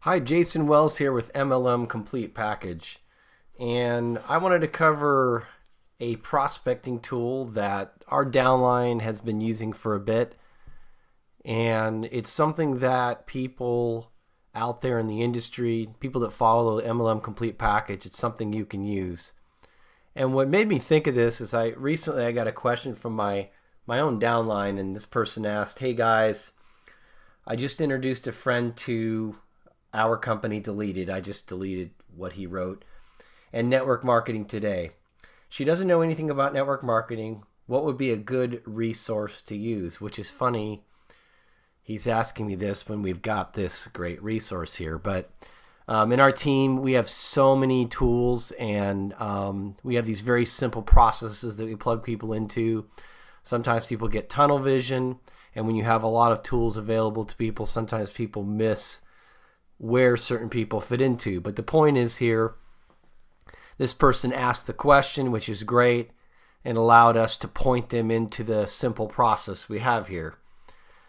Hi, Jason Wells here with MLM Complete Package. And I wanted to cover a prospecting tool that our downline has been using for a bit. And it's something that people out there in the industry, people that follow the MLM Complete Package, it's something you can use. And what made me think of this is I got a question from my own downline, and this person asked, "Hey guys, I just introduced a friend to our company Deleted. I just deleted what he wrote. And network marketing today. She doesn't know anything about network marketing. What would be a good resource to use?" Which is funny. He's asking me this when we've got this great resource here. But in our team, we have so many tools, and we have these very simple processes that we plug people into. Sometimes people get tunnel vision, and when you have a lot of tools available to people, sometimes people miss where certain people fit into. But the point is here, this person asked the question, which is great, and allowed us to point them into the simple process we have here.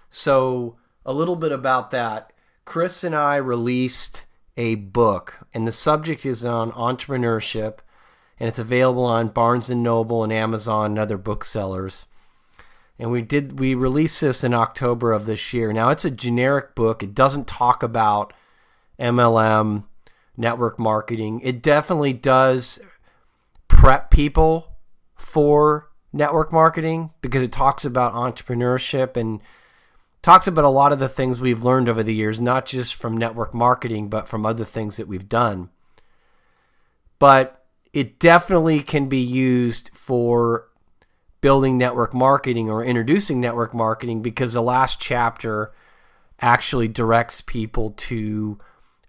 So a little bit about that. Chris and I released a book, and the subject is on entrepreneurship, and it's available on Barnes & Noble and Amazon and other booksellers. And we released this in October of this year. Now, it's a generic book. It doesn't talk about MLM, network marketing. It definitely does prep people for network marketing because it talks about entrepreneurship and talks about a lot of the things we've learned over the years, not just from network marketing, but from other things that we've done. But it definitely can be used for building network marketing or introducing network marketing, because the last chapter actually directs people to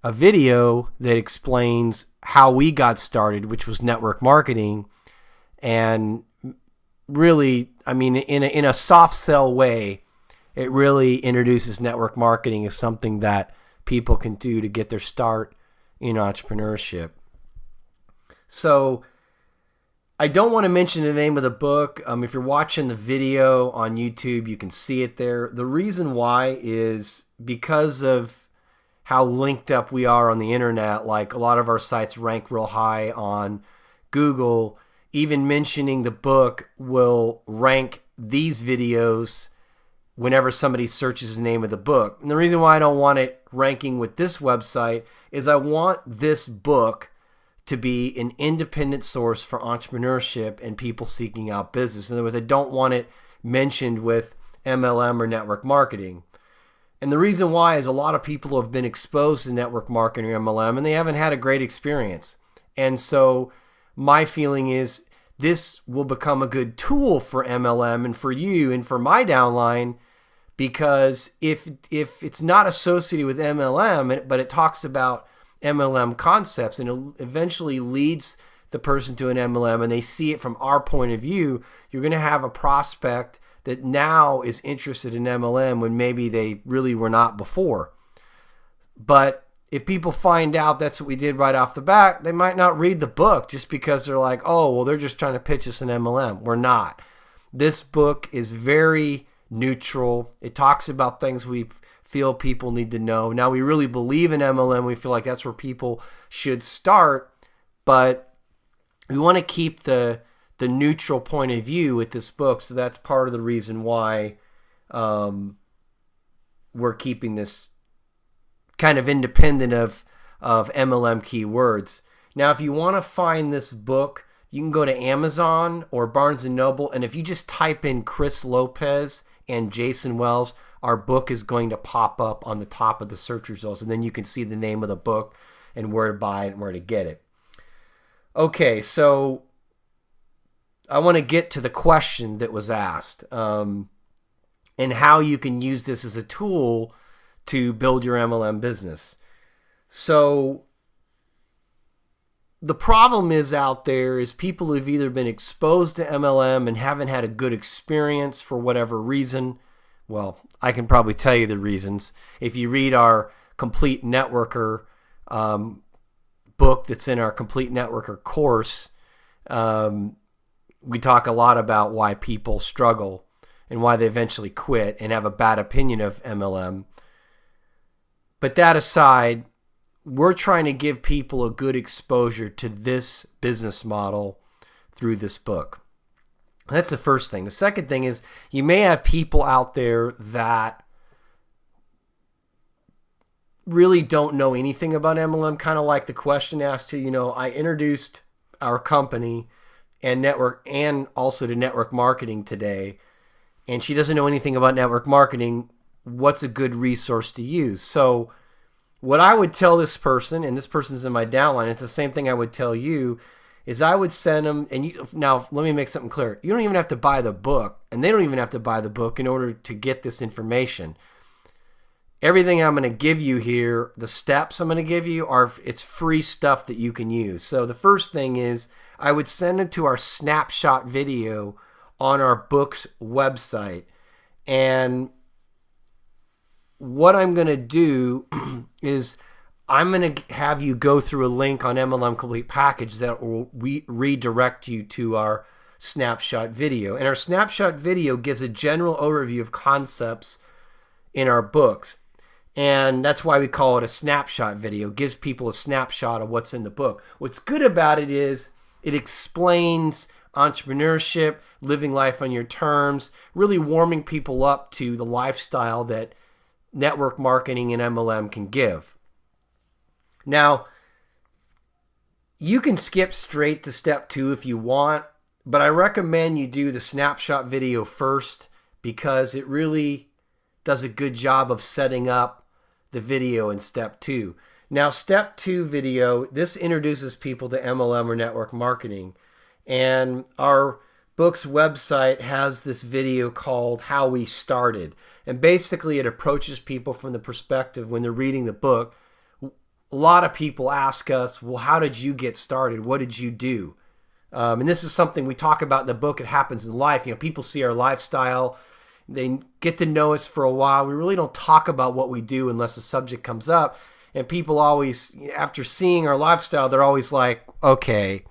a video that explains how we got started, which was network marketing. And really, I mean, in a soft sell way, it really introduces network marketing as something that people can do to get their start in entrepreneurship. So I don't want to mention the name of the book. If you're watching the video on YouTube, you can see it there. The reason why is because of how linked up we are on the internet. Like, a lot of our sites rank real high on Google. Even mentioning the book will rank these videos whenever somebody searches the name of the book. And the reason why I don't want it ranking with this website is I want this book to be an independent source for entrepreneurship and people seeking out business. In other words, I don't want it mentioned with MLM or network marketing. And the reason why is a lot of people have been exposed to network marketing or MLM and they haven't had a great experience. And so my feeling is this will become a good tool for MLM and for you and for my downline, because if it's not associated with MLM, but it talks about MLM concepts and it eventually leads the person to an MLM and they see it from our point of view, you're going to have a prospect that now is interested in MLM when maybe they really were not before. But if people find out that's what we did right off the bat, they might not read the book just because they're like, oh, well, they're just trying to pitch us an MLM. We're not. This book is very neutral. It talks about things we feel people need to know. Now, we really believe in MLM. We feel like that's where people should start, but we want to keep the neutral point of view with this book. So that's part of the reason why we're keeping this kind of independent of MLM keywords. Now, if you want to find this book, you can go to Amazon or Barnes & Noble, and if you just type in Chris Lopez and Jason Wells, our book is going to pop up on the top of the search results, and then you can see the name of the book and where to buy it and where to get it. Okay, so I want to get to the question that was asked and how you can use this as a tool to build your MLM business. So the problem is out there is people who've either been exposed to MLM and haven't had a good experience for whatever reason. Well, I can probably tell you the reasons. If you read our Complete Networker book that's in our Complete Networker course, we talk a lot about why people struggle and why they eventually quit and have a bad opinion of MLM. But that aside, we're trying to give people a good exposure to this business model through this book. That's the first thing. The second thing is you may have people out there that really don't know anything about MLM, kind of like the question asked to, I introduced our company and network and also to network marketing today, and she doesn't know anything about network marketing. What's a good resource to use? So what I would tell this person, and this person's in my downline, it's the same thing I would tell you, is I would send them, now let me make something clear. You don't even have to buy the book, and they don't even have to buy the book in order to get this information. Everything I'm going to give you here, the steps I'm going to give you, it's free stuff that you can use. So the first thing is I would send them to our snapshot video on our book's website. And what I'm going to do is I'm going to have you go through a link on MLM Complete Package that will redirect you to our snapshot video. And our snapshot video gives a general overview of concepts in our books. And that's why we call it a snapshot video. It gives people a snapshot of what's in the book. What's good about it is it explains entrepreneurship, living life on your terms, really warming people up to the lifestyle that network marketing and MLM can give. Now, you can skip straight to step 2 if you want, but I recommend you do the snapshot video first because it really does a good job of setting up the video in step 2. Now, step 2 video, this introduces people to MLM or network marketing. And our book's website has this video called How We Started. And basically it approaches people from the perspective when they're reading the book. A lot of people ask us, well, how did you get started? What did you do? And this is something we talk about in the book. It happens in life. People see our lifestyle. They get to know us for a while. We really don't talk about what we do unless a subject comes up. And people always, after seeing our lifestyle, they're always like, okay,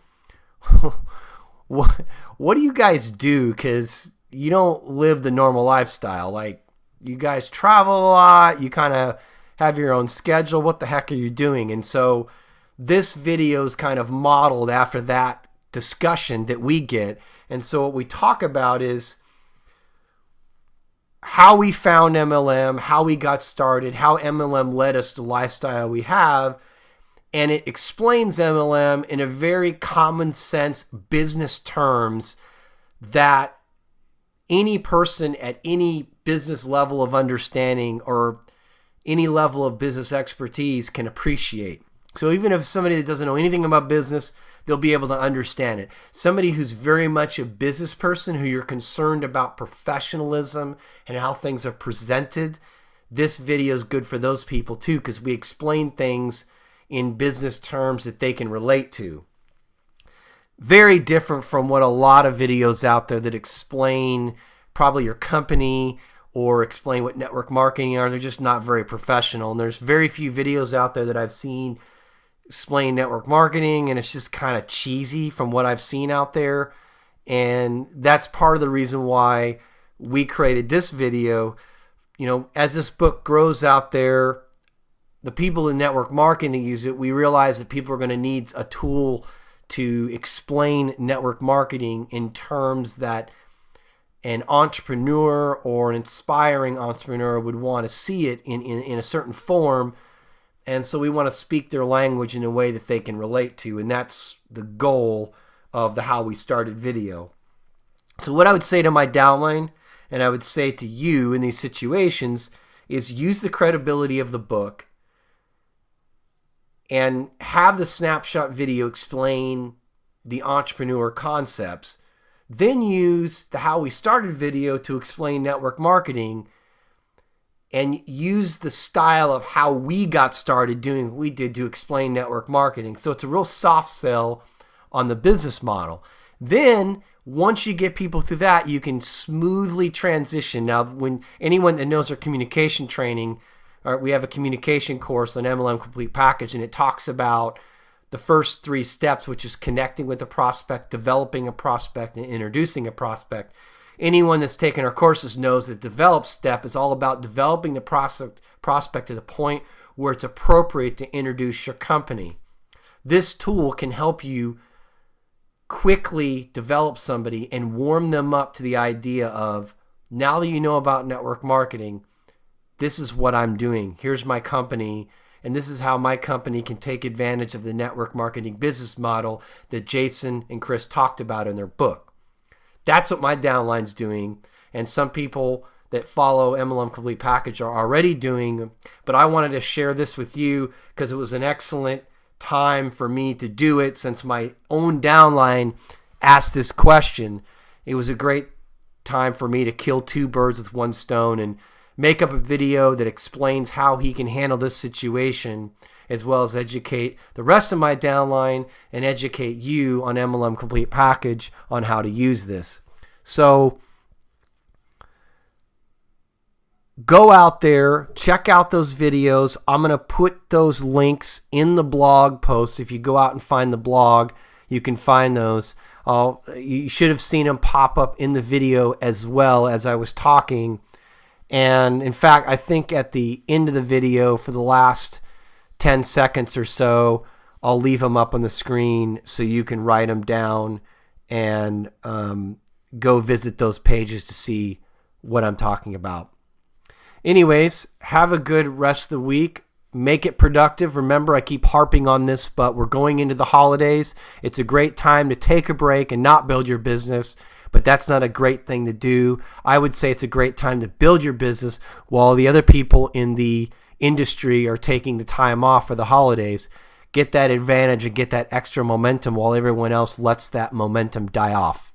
what do you guys do? Because you don't live the normal lifestyle. Like, you guys travel a lot. You kind of have your own schedule. What the heck are you doing? And so this video is kind of modeled after that discussion that we get. And so what we talk about is how we found MLM, how we got started, how MLM led us to the lifestyle we have. And it explains MLM in a very common sense business terms that any person at any business level of understanding or any level of business expertise can appreciate. So even if somebody that doesn't know anything about business, they'll be able to understand it. Somebody who's very much a business person, who you're concerned about professionalism and how things are presented, this video is good for those people too, because we explain things in business terms that they can relate to. Very different from what a lot of videos out there that explain probably your company or explain what network marketing are. They're just not very professional. And there's very few videos out there that I've seen explain network marketing, and it's just kind of cheesy from what I've seen out there. And that's part of the reason why we created this video. As this book grows out there, the people in network marketing that use it, we realize that people are going to need a tool to explain network marketing in terms that an entrepreneur or an inspiring entrepreneur would want to see it in a certain form. And so we want to speak their language in a way that they can relate to. And that's the goal of the How We Started video. So what I would say to my downline, and I would say to you in these situations, is use the credibility of the book and have the snapshot video explain the entrepreneur concepts. Then use the How We Started video to explain network marketing, and use the style of how we got started doing what we did to explain network marketing. So it's a real soft sell on the business model. Then once you get people through that, you can smoothly transition. Now, when anyone that knows our communication training, we have a communication course on MLM Complete Package, and it talks about the first 3 steps, which is connecting with a prospect, developing a prospect, and introducing a prospect. Anyone that's taken our courses knows that develop step is all about developing the prospect to the point where it's appropriate to introduce your company. This tool can help you quickly develop somebody and warm them up to the idea of, now that you know about network marketing, this is what I'm doing. Here's my company, and this is how my company can take advantage of the network marketing business model that Jason and Chris talked about in their book. That's what my downline's doing, and some people that follow MLM Complete Package are already doing, but I wanted to share this with you because it was an excellent time for me to do it since my own downline asked this question. It was a great time for me to kill two birds with one stone and make up a video that explains how he can handle this situation, as well as educate the rest of my downline and educate you on MLM Complete Package on how to use this. So go out there, check out those videos. I'm going to put those links in the blog post. If you go out and find the blog, you can find those. You should have seen them pop up in the video as well as I was talking. And in fact, I think at the end of the video, for the last 10 seconds or so, I'll leave them up on the screen so you can write them down and go visit those pages to see what I'm talking about. Anyways, have a good rest of the week. Make it productive. Remember, I keep harping on this, but we're going into the holidays. It's a great time to take a break and not build your business, but that's not a great thing to do. I would say it's a great time to build your business while the other people in the industry are taking the time off for the holidays. Get that advantage and get that extra momentum while everyone else lets that momentum die off.